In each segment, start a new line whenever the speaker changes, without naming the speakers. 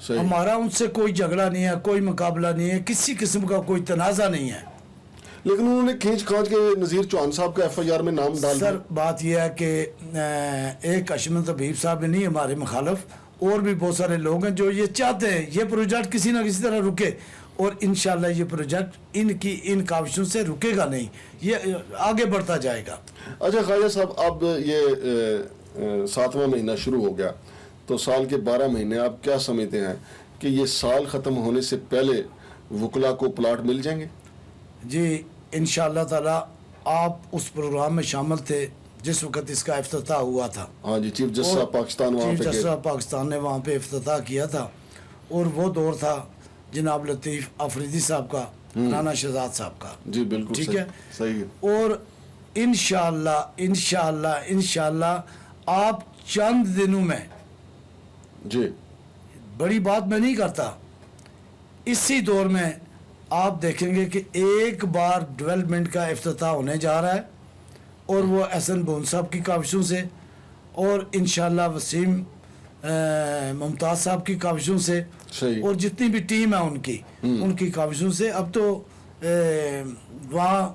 صحیح.
ہمارا ان سے کوئی جھگڑا نہیں ہے, کوئی مقابلہ نہیں ہے, کسی قسم کا کوئی تنازع نہیں ہے.
لیکن انہوں نے کھینچ کھانچ کے نذیر چوہان صاحب کا ایف آئی آر میں نام ڈال دیا.
سر بات یہ ہے کہ ایک اشمت حبیب صاحب نہیں ہمارے مخالف, اور بھی بہت سارے لوگ ہیں جو یہ چاہتے ہیں یہ پروجیکٹ کسی نہ کسی طرح رکے, اور انشاءاللہ یہ پروجیکٹ ان کاوشوں سے رکے گا نہیں, یہ آگے بڑھتا جائے گا.
اچھا خواجہ صاحب, اب یہ 7واں مہینہ شروع ہو گیا, تو سال کے 12 مہینے آپ کیا سمجھتے ہیں کہ یہ سال ختم ہونے سے پہلے وکلا کو پلاٹ مل جائیں گے؟
جی انشاءاللہ تعالی. آپ اس پروگرام میں شامل تھے جس وقت اس کا افتتاح ہوا تھا.
ہاں جی, چیف جسٹس آف پاکستان وہاں
چیف
پہ
جسٹس
گئے.
آف پاکستان نے وہاں پہ افتتاح کیا تھا, اور وہ دور تھا جناب لطیف آفریدی صاحب کا, رانا شہزاد صاحب کا.
جی بالکل
ٹھیک
صحیح,
ہے,
صحیح ہے.
اور انشاءاللہ آپ چند دنوں میں,
جی
بڑی بات میں نہیں کرتا, اسی دور میں آپ دیکھیں گے کہ ایک بار ڈیولپمنٹ کا افتتاح ہونے جا رہا ہے, اور وہ احسن بون صاحب کی کاوشوں سے, اور انشاءاللہ وسیم ممتاز صاحب کی کاوشوں سے,
صحیح.
اور جتنی بھی ٹیم ہے ان کی کاوشوں سے. اب تو وہاں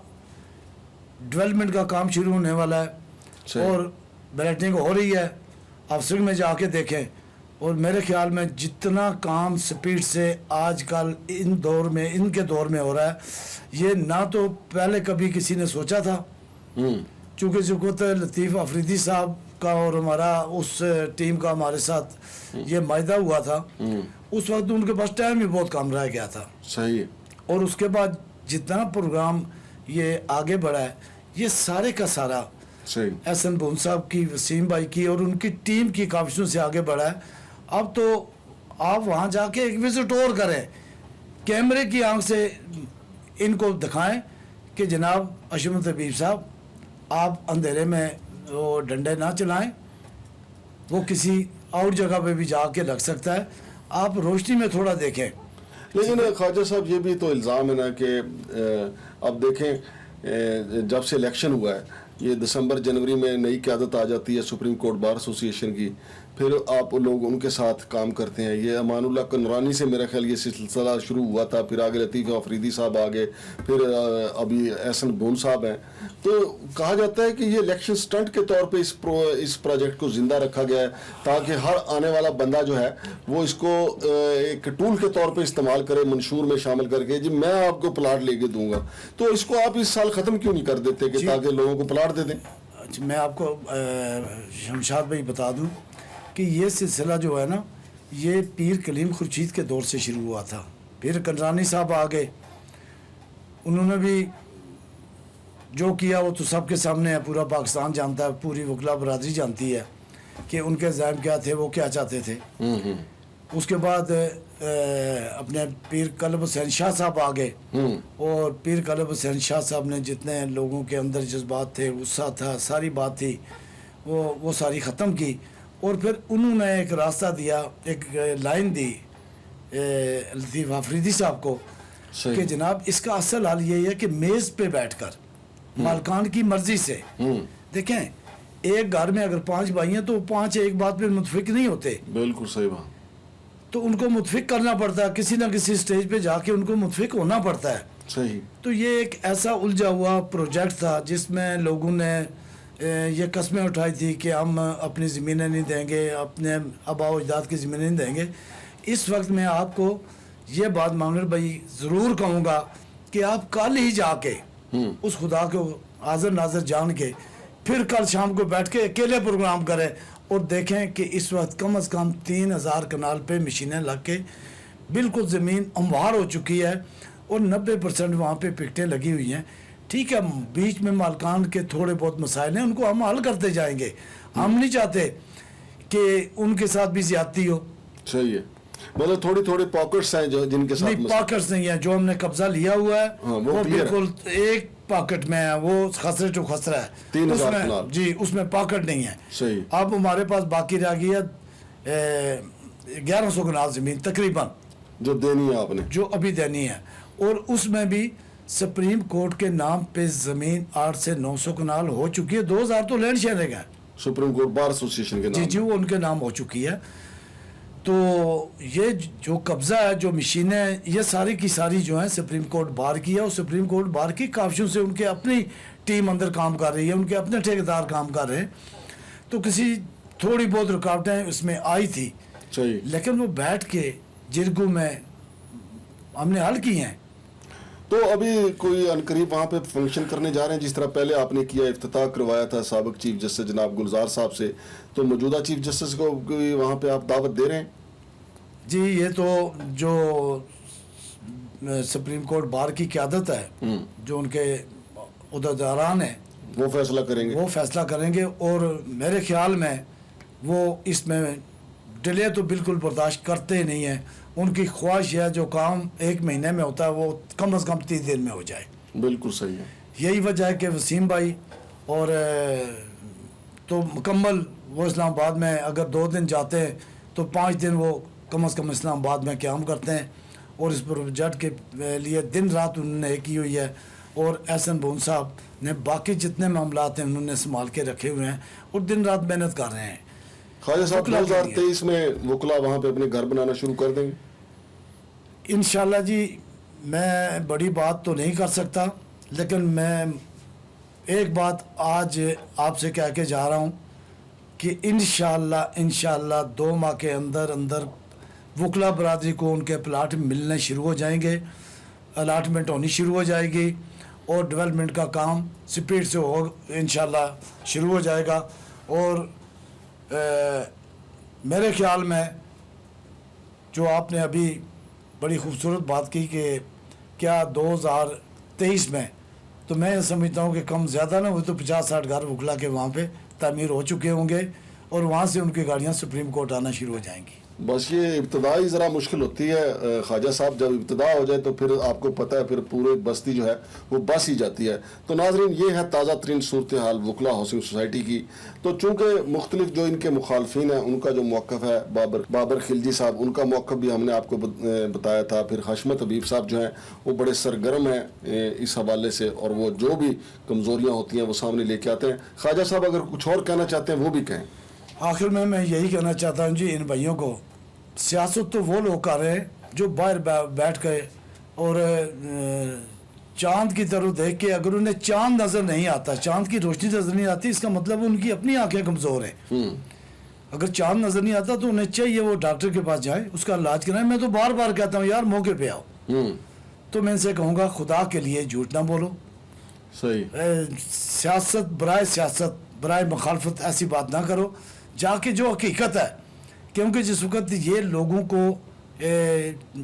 ڈیولپمنٹ کا کام شروع ہونے والا ہے,
صحیح.
اور بیلٹنگ ہو رہی ہے. آپ سنگ میں جا کے دیکھیں, اور میرے خیال میں جتنا کام سپیڈ سے آج کل ان کے دور میں ہو رہا ہے, یہ نہ تو پہلے کبھی کسی نے سوچا تھا. چونکہ جو لطیف آفریدی صاحب کا اور ہمارا اس ٹیم کا ہمارے ساتھ یہ معاہدہ ہوا تھا, اس وقت ان کے پاس ٹائم بھی بہت کم رہ گیا تھا.
صحیح.
اور اس کے بعد جتنا پروگرام یہ آگے بڑھا ہے, یہ سارے کا سارا
صحیح.
احسن بون صاحب کی, وسیم بھائی کی اور ان کی ٹیم کی کاوشوں سے آگے بڑھا ہے. اب تو آپ وہاں جا کے ایک وزٹ اور کریں, کیمرے کی آنکھ سے ان کو دکھائیں کہ جناب اشمت حبیب صاحب, آپ اندھیرے میں وہ ڈنڈے نہ چلائیں, وہ کسی اور جگہ پہ بھی جا کے لگ سکتا ہے, آپ روشنی میں تھوڑا دیکھیں.
لیکن خواجہ صاحب یہ بھی تو الزام ہے نا کہ اب دیکھیں جب سے الیکشن ہوا ہے, یہ دسمبر جنوری میں نئی قیادت آ جاتی ہے سپریم کورٹ بار ایسوسی ایشن کی, پھر آپ لوگ ان کے ساتھ کام کرتے ہیں. یہ امان اللہ کنورانی سے میرا خیال یہ سلسلہ شروع ہوا تھا, پھر آگے لطیف آفریدی صاحب آگے, پھر ابھی احسن بون صاحب ہیں. تو کہا جاتا ہے کہ یہ الیکشن سٹنٹ کے طور پہ اس پروجیکٹ کو زندہ رکھا گیا ہے, تاکہ ہر آنے والا بندہ جو ہے وہ اس کو ایک ٹول کے طور پہ استعمال کرے, منشور میں شامل کر کے, جی میں آپ کو پلاٹ لے کے دوں گا. تو اس کو آپ اس سال ختم کیوں نہیں کر دیتے کہ تاکہ لوگوں کو پلاٹ دے دیں؟
میں آپ کو شمشاد بھائی بتا دوں کہ یہ سلسلہ جو ہے نا, یہ پیر کلیم خورشید کے دور سے شروع ہوا تھا. پھر کنرانی صاحب آگے, انہوں نے بھی جو کیا وہ تو سب کے سامنے ہے, پورا پاکستان جانتا ہے, پوری وکلا برادری جانتی ہے کہ ان کے ذہن کیا تھے, وہ کیا چاہتے تھے. اس کے بعد اپنے پیر کلب حسین شاہ صاحب آگے, اور پیر کلب حسین شاہ صاحب نے جتنے لوگوں کے اندر جذبات تھے, غصہ تھا, ساری بات تھی, وہ ساری ختم کی. اور پھر انہوں نے ایک راستہ دیا, ایک لائن دی لطیف آفریدی صاحب کو کہ جناب اس کا اصل حل یہی ہے کہ میز پہ بیٹھ کر مالکان کی مرضی سے دیکھیں, ایک گھر میں اگر 5 بھائی ہیں تو 5 ایک بات پہ متفق نہیں ہوتے.
بالکل صحیح بات.
تو ان کو متفق کرنا پڑتا ہے, کسی نہ کسی سٹیج پہ جا کے ان کو متفق ہونا پڑتا ہے.
صحیح.
تو یہ ایک ایسا الجھا ہوا پروجیکٹ تھا جس میں لوگوں نے یہ قسمیں اٹھائی تھی کہ ہم اپنی زمینیں نہیں دیں گے, اپنے آباء و اجداد کی زمینیں نہیں دیں گے. اس وقت میں آپ کو یہ بات مانگر بھائی ضرور کہوں گا کہ آپ کل ہی جا کے اس خدا کو حاضر ناظر جان کے پھر کل شام کو بیٹھ کے اکیلے پروگرام کریں, اور دیکھیں کہ اس وقت کم از کم 3000 کنال پہ مشینیں لگ کے بالکل زمین ہموار ہو چکی ہے, اور 90% وہاں پہ پکٹیں لگی ہوئی ہیں. ٹھیک ہے, بیچ میں مالکان کے تھوڑے بہت مسائل ہیں, ان کو ہم حل کرتے جائیں گے. ہم نہیں چاہتے کہ ان کے ساتھ بھی زیادتی ہو.
صحیح ہے, مطلب تھوڑی پاکٹس ہیں جو جن کے ساتھ
نہیں, پاکٹس نہیں ہیں. جو ہم نے قبضہ لیا ہوا ہے وہ بالکل ایک پاکٹ میں ہے, وہ خسرے ٹو خسرہ ہے.
3000 کنال.
جی, اس میں پاکٹ نہیں ہے.
صحیح.
اب ہمارے پاس باقی رہ گئی ہے 1100 کنال زمین تقریباً,
جو دینی ہے آپ نے,
جو ابھی دینی ہے. اور اس میں بھی سپریم کورٹ کے نام پہ زمین 800 سے 900 کنال ہو چکی ہے. 2000 تو لینڈ شیئرنگ ہے
سپریم کورٹ بار ایسوسی ایشن کے نام.
جی, وہ ان کے نام ہو چکی ہے. تو یہ جو قبضہ ہے جو مشینیں یہ ساری کی ساری جو ہیں سپریم کورٹ بار کی ہے اور سپریم کورٹ بار کی کاوشوں سے ان کے اپنی ٹیم اندر کام کر رہی ہے, ان کے اپنے ٹھیکیدار کام کر رہے ہیں. تو کسی تھوڑی بہت رکاوٹیں اس میں آئی تھی,
صحیح,
لیکن وہ بیٹھ کے جرگوں میں ہم نے حل کی ہیں.
تو ابھی کوئی عنقریب وہاں پہ فنکشن کرنے جا رہے ہیں جس طرح پہلے آپ نے کیا, افتتاح کروایا تھا سابق چیف جسٹس جناب گلزار صاحب سے, تو موجودہ چیف جسٹس کو بھی وہاں پہ آپ دعوت دے رہے ہیں؟
جی یہ تو جو سپریم کورٹ بار کی قیادت ہے, جو ان کے عہدیداران ہیں
وہ فیصلہ کریں گے,
وہ فیصلہ کریں گے. اور میرے خیال میں وہ اس میں ڈیلے تو بالکل برداشت کرتے ہی نہیں ہیں. ان کی خواہش ہے جو کام 1 مہینے میں ہوتا ہے وہ کم از کم 30 دن میں ہو جائے.
بالکل صحیح ہے.
یہی وجہ ہے کہ وسیم بھائی اور تو مکمل وہ اسلام آباد میں اگر 2 دن جاتے ہیں تو 5 دن وہ کم از کم اسلام آباد میں قیام کرتے ہیں, اور اس پروجیکٹ کے لیے دن رات انہوں نے کی ہوئی ہے. اور احسن بون صاحب نے باقی جتنے معاملات ہیں انہوں نے سنبھال کے رکھے ہوئے ہیں اور دن رات محنت کر رہے ہیں.
خواجہ صاحب 2023 میں وکلا وہاں پہ اپنے گھر بنانا شروع کر دیں گے
انشاءاللہ جی. میں بڑی بات تو نہیں کر سکتا, لیکن میں ایک بات آج آپ سے کہہ کے جا رہا ہوں کہ انشاءاللہ 2 ماہ کے اندر وکلا برادری کو ان کے پلاٹ ملنے شروع ہو جائیں گے, الاٹمنٹ ہونی شروع ہو جائے گی, اور ڈیولپمنٹ کا کام سپیڈ سے ہو انشاءاللہ شروع ہو جائے گا. اور میرے خیال میں جو آپ نے ابھی بڑی خوبصورت بات کی کہ کیا 2023 میں, تو میں سمجھتا ہوں کہ کم زیادہ نہ ہوئے تو 50-60 گھر وکلا کے وہاں پہ تعمیر ہو چکے ہوں گے, اور وہاں سے ان کی گاڑیاں سپریم کورٹ آنا شروع ہو جائیں گی.
بس یہ ابتدائی ذرا مشکل ہوتی ہے خواجہ صاحب, جب ابتدا ہو جائے تو پھر آپ کو پتہ ہے پھر پورے بستی جو ہے وہ بس ہی جاتی ہے. تو ناظرین یہ ہے تازہ ترین صورتحال وکلا ہاؤسنگ سوسائٹی کی. تو چونکہ مختلف جو ان کے مخالفین ہیں ان کا جو موقف ہے, بابر خلجی صاحب ان کا موقف بھی ہم نے آپ کو بتایا تھا, پھر حشمت حبیب صاحب جو ہیں وہ بڑے سرگرم ہیں اس حوالے سے, اور وہ جو بھی کمزوریاں ہوتی ہیں وہ سامنے لے کے آتے ہیں. خواجہ صاحب اگر کچھ اور کہنا چاہتے ہیں وہ بھی کہیں.
آخر میں یہی کہنا چاہتا ہوں جی ان بھائیوں کو, سیاست تو وہ لوگ کر رہے ہیں جو باہر بیٹھ کے اور چاند کی طرف دیکھ کے, اگر انہیں چاند نظر نہیں آتا, چاند کی روشنی نظر نہیں آتی, اس کا مطلب ان کی اپنی آنکھیں کمزور ہیں. اگر چاند نظر نہیں آتا تو انہیں چاہیے وہ ڈاکٹر کے پاس جائے, اس کا علاج کرائیں. میں تو بار بار کہتا ہوں یار موقع پہ آؤ. تو میں ان سے کہوں گا خدا کے لیے جھوٹ نہ بولو.
صحیح,
سیاست برائے مخالفت ایسی بات نہ کرو. جا کے جو حقیقت ہے, کیونکہ جس وقت یہ لوگوں کو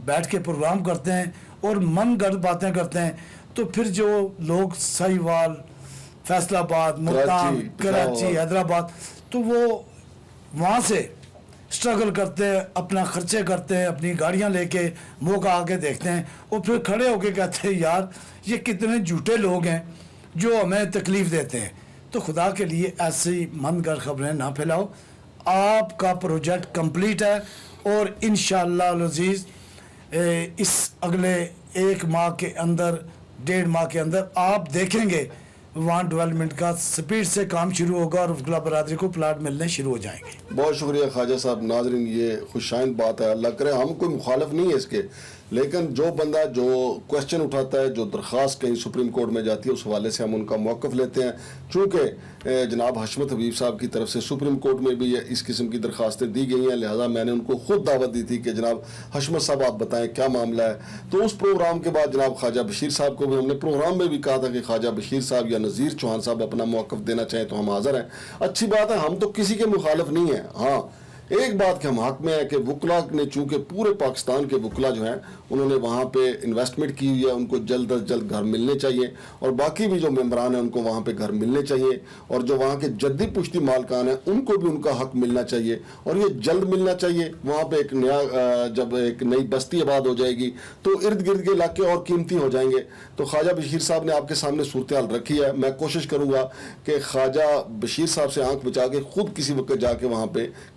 بیٹھ کے پروگرام کرتے ہیں اور من گڑھ باتیں کرتے ہیں, تو پھر جو لوگ سہیوال, فیصل آباد, ملتان, کراچی, حیدرآباد, تو وہ وہاں سے اسٹرگل کرتے ہیں, اپنا خرچے کرتے ہیں, اپنی گاڑیاں لے کے موقع آ کے دیکھتے ہیں, اور پھر کھڑے ہو کے کہتے ہیں یار یہ کتنے جھوٹے لوگ ہیں جو ہمیں تکلیف دیتے ہیں. تو خدا کے لیے ایسی من گڑھ خبریں نہ پھیلاؤ. آپ کا پروجیکٹ کمپلیٹ ہے, اور انشاءاللہ العزیز اس اگلے 1 ماہ کے اندر 1.5 ماہ کے اندر آپ دیکھیں گے وہاں ڈیولپمنٹ کا سپیڈ سے کام شروع ہوگا اور وکلا برادری کو پلاٹ ملنے شروع ہو جائیں گے.
بہت شکریہ خواجہ صاحب. ناظرین یہ خوشائند بات ہے, اللہ کرے ہم کوئی مخالف نہیں ہے اس کے, لیکن جو بندہ جو کوشچن اٹھاتا ہے, جو درخواست کہیں سپریم کورٹ میں جاتی ہے, اس حوالے سے ہم ان کا موقف لیتے ہیں. چونکہ جناب حشمت حبیب صاحب کی طرف سے سپریم کورٹ میں بھی اس قسم کی درخواستیں دی گئی ہیں, لہذا میں نے ان کو خود دعوت دی تھی کہ جناب حشمت صاحب آپ بتائیں کیا معاملہ ہے. تو اس پروگرام کے بعد جناب خواجہ بشیر صاحب کو بھی ہم نے پروگرام میں بھی کہا تھا کہ خواجہ بشیر صاحب یا نذیر چوہان صاحب اپنا موقف دینا چاہیں تو ہم حاضر ہیں. اچھی بات ہے, ہم تو کسی کے مخالف نہیں ہیں. ہاں ایک بات کے ہم حق میں ہے کہ وکلا نے چونکہ پورے پاکستان کے وکلا جو ہیں انہوں نے وہاں پہ انویسٹمنٹ کی ہوئی ہے, ان کو جلد از جلد گھر ملنے چاہیے, اور باقی بھی جو ممبران ہیں ان کو وہاں پہ گھر ملنے چاہیے, اور جو وہاں کے جدی پشتی مالکان ہیں ان کو بھی ان کا حق ملنا چاہیے, اور یہ جلد ملنا چاہیے. وہاں پہ ایک نیا جب ایک نئی بستی آباد ہو جائے گی تو ارد گرد کے علاقے اور قیمتی ہو جائیں گے. تو خواجہ بشیر صاحب نے آپ کے سامنے صورتحال رکھی ہے. میں کوشش کروں گا کہ خواجہ بشیر صاحب سے آنکھ بچا کے خود کسی وقت جا کے وہاں پہ